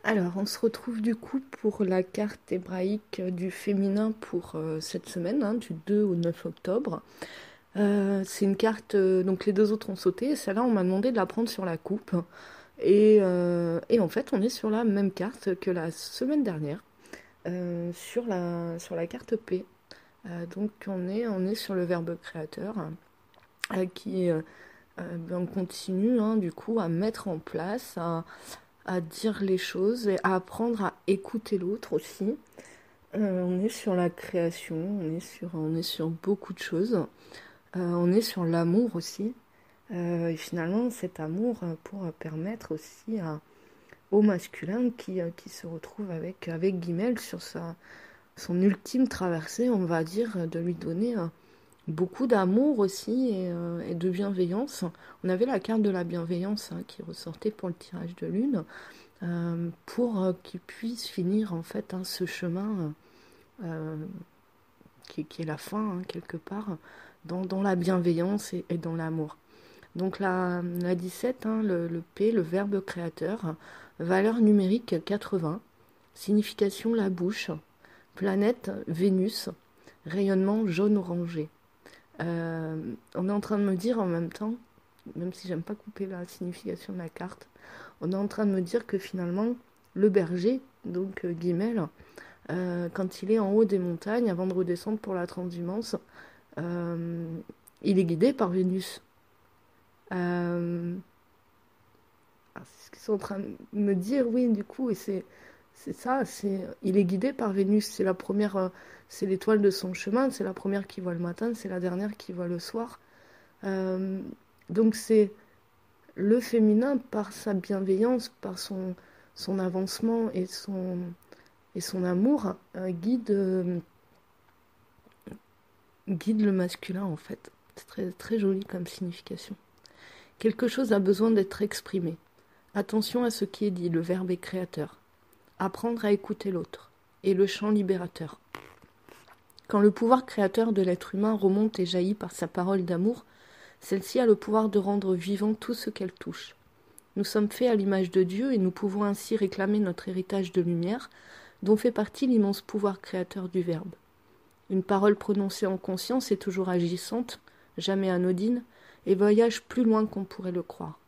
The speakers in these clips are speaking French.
Alors, on se retrouve du coup pour la carte hébraïque du féminin pour cette semaine, hein, du 2 au 9 octobre. C'est une carte, donc les deux autres ont sauté, et celle-là, on m'a demandé de la prendre sur la coupe. Et en fait, on est sur la même carte que la semaine dernière, sur la carte P. Donc, on est sur le verbe créateur, qui ben, continue, hein, du coup, à mettre en place, à dire les choses et à apprendre à écouter l'autre aussi. On est sur la création, on est sur beaucoup de choses. On est sur l'amour aussi. Et finalement, cet amour pour permettre aussi au masculin qui se retrouve avec Guimel sur son ultime traversée, on va dire, de lui donner beaucoup d'amour aussi et de bienveillance. On avait la carte de la bienveillance, hein, qui ressortait pour le tirage de lune, pour qu'il puisse finir en fait, hein, ce chemin euh, qui est la fin, hein, quelque part, dans la bienveillance et dans l'amour. Donc la 17, hein, le P, le verbe créateur, valeur numérique 80, signification la bouche, planète Vénus, rayonnement jaune-orangé. On est en train de me dire en même temps, même si j'aime pas couper la signification de la carte, on est en train de me dire que finalement, le berger, donc Guimel, quand il est en haut des montagnes, avant de redescendre pour la transhumance, euh, il est guidé par Vénus. Euh, c'est ce qu'ils sont en train de me dire, oui, du coup, et c'est ça, il est guidé par Vénus, c'est la première, c'est l'étoile de son chemin, c'est la première qui voit le matin, c'est la dernière qui voit le soir. Euh, donc c'est le féminin par sa bienveillance, par son avancement et son amour, guide le masculin en fait. C'est très, très joli comme signification. Quelque chose a besoin d'être exprimé. Attention à ce qui est dit, le verbe est créateur. Apprendre à écouter l'autre. Et le chant libérateur. Quand le pouvoir créateur de l'être humain remonte et jaillit par sa parole d'amour, celle-ci a le pouvoir de rendre vivant tout ce qu'elle touche. Nous sommes faits à l'image de Dieu et nous pouvons ainsi réclamer notre héritage de lumière, dont fait partie l'immense pouvoir créateur du Verbe. Une parole prononcée en conscience est toujours agissante, jamais anodine, et voyage plus loin qu'on pourrait le croire.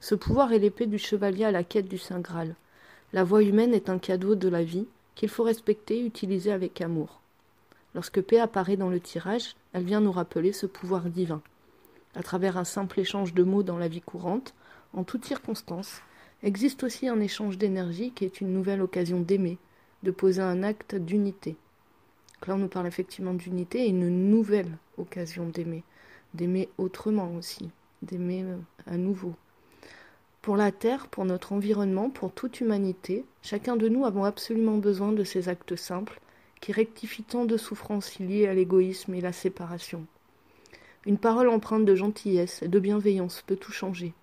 Ce pouvoir est l'épée du chevalier à la quête du Saint Graal. La voix humaine est un cadeau de la vie qu'il faut respecter et utiliser avec amour. Lorsque paix apparaît dans le tirage, elle vient nous rappeler ce pouvoir divin. À travers un simple échange de mots dans la vie courante, en toutes circonstances, existe aussi un échange d'énergie qui est une nouvelle occasion d'aimer, de poser un acte d'unité. Donc là, on nous parle effectivement d'unité et une nouvelle occasion d'aimer autrement aussi, d'aimer à nouveau. Pour la Terre, pour notre environnement, pour toute humanité, chacun de nous avons absolument besoin de ces actes simples qui rectifient tant de souffrances liées à l'égoïsme et la séparation. Une parole empreinte de gentillesse et de bienveillance peut tout changer.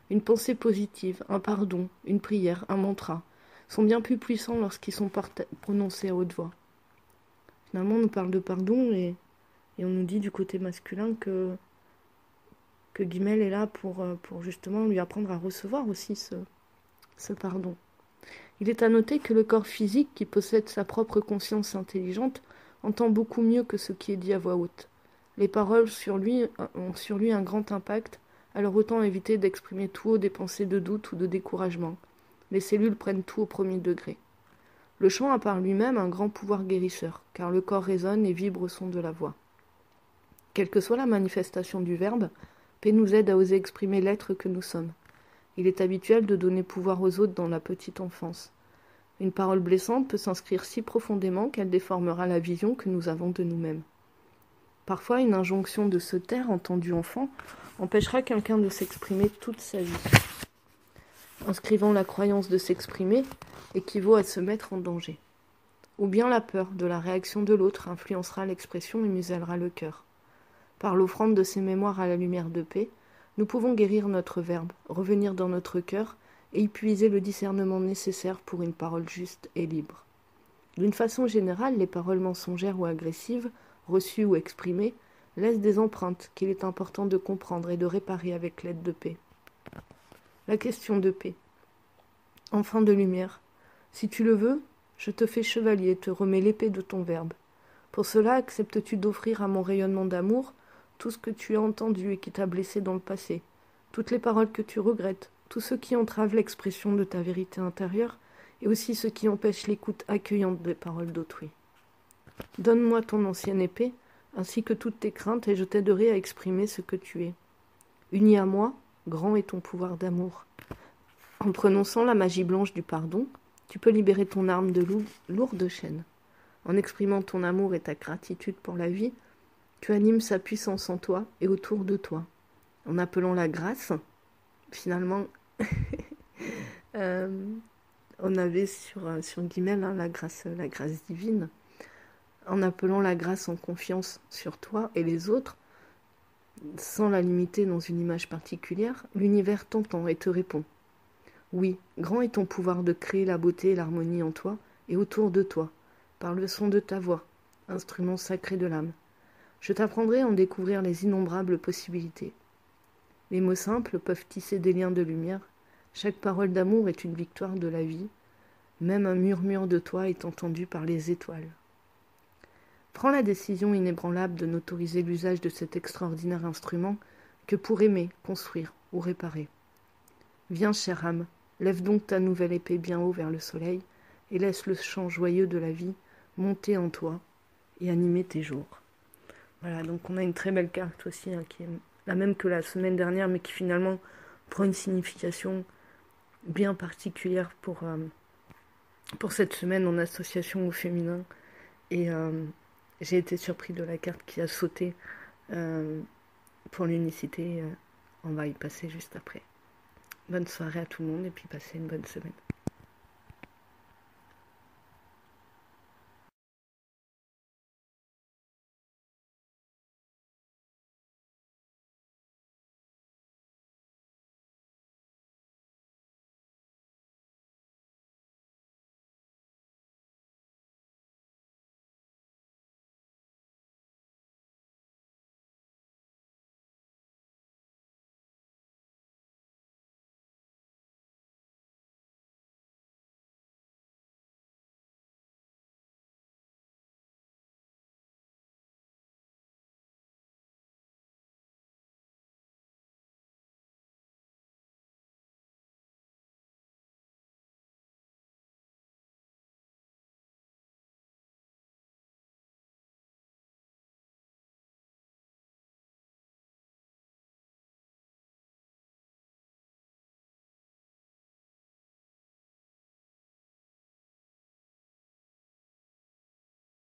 Une pensée positive, un pardon, une prière, un mantra sont bien plus puissants lorsqu'ils sont prononcés à haute voix. Finalement, on nous parle de pardon et on nous dit du côté masculin que Guimel est là pour justement lui apprendre à recevoir aussi ce pardon. Il est à noter que le corps physique, qui possède sa propre conscience intelligente, entend beaucoup mieux que ce qui est dit à voix haute. Les paroles ont sur lui un grand impact, alors autant éviter d'exprimer tout haut des pensées de doute ou de découragement. Les cellules prennent tout au premier degré. Le chant a par lui-même un grand pouvoir guérisseur, car le corps résonne et vibre au son de la voix. Quelle que soit la manifestation du verbe, P nous aide à oser exprimer l'être que nous sommes. Il est habituel de donner pouvoir aux autres dans la petite enfance. Une parole blessante peut s'inscrire si profondément qu'elle déformera la vision que nous avons de nous-mêmes. Parfois, une injonction de se taire, entendue enfant, empêchera quelqu'un de s'exprimer toute sa vie. Inscrivant la croyance de s'exprimer équivaut à se mettre en danger. Ou bien la peur de la réaction de l'autre influencera l'expression et musellera le cœur. Par l'offrande de ces mémoires à la lumière de paix, nous pouvons guérir notre verbe, revenir dans notre cœur et y puiser le discernement nécessaire pour une parole juste et libre. D'une façon générale, les paroles mensongères ou agressives, reçues ou exprimées, laissent des empreintes qu'il est important de comprendre et de réparer avec l'aide de paix. La question de paix. Enfant de lumière, Si tu le veux, je te fais chevalier et te remets l'épée de ton verbe. Pour cela, acceptes-tu d'offrir à mon rayonnement d'amour tout ce que tu as entendu et qui t'a blessé dans le passé, toutes les paroles que tu regrettes, tous ceux qui entravent l'expression de ta vérité intérieure, et aussi ceux qui empêchent l'écoute accueillante des paroles d'autrui. Donne-moi ton ancienne épée, ainsi que toutes tes craintes, et je t'aiderai à exprimer ce que tu es. Uni à moi, grand est ton pouvoir d'amour. En prononçant la magie blanche du pardon, tu peux libérer ton arme de lourde chaîne. En exprimant ton amour et ta gratitude pour la vie, tu animes sa puissance en toi et autour de toi. En appelant la grâce, finalement, on avait sur Guimel la grâce divine. En appelant la grâce en confiance sur toi et les autres, sans la limiter dans une image particulière, l'univers t'entend et te répond. Oui, grand est ton pouvoir de créer la beauté et l'harmonie en toi et autour de toi, par le son de ta voix, instrument sacré de l'âme. Je t'apprendrai à en découvrir les innombrables possibilités. Les mots simples peuvent tisser des liens de lumière. Chaque parole d'amour est une victoire de la vie. Même un murmure de toi est entendu par les étoiles. Prends la décision inébranlable de n'autoriser l'usage de cet extraordinaire instrument que pour aimer, construire ou réparer. Viens, chère âme, lève donc ta nouvelle épée bien haut vers le soleil et laisse le chant joyeux de la vie monter en toi et animer tes jours. Voilà, donc on a une très belle carte aussi, qui est la même que la semaine dernière, mais qui finalement prend une signification bien particulière pour cette semaine en association au féminin. Et j'ai été surpris de la carte qui a sauté pour l'unicité. On va y passer juste après. Bonne soirée à tout le monde et puis passez une bonne semaine.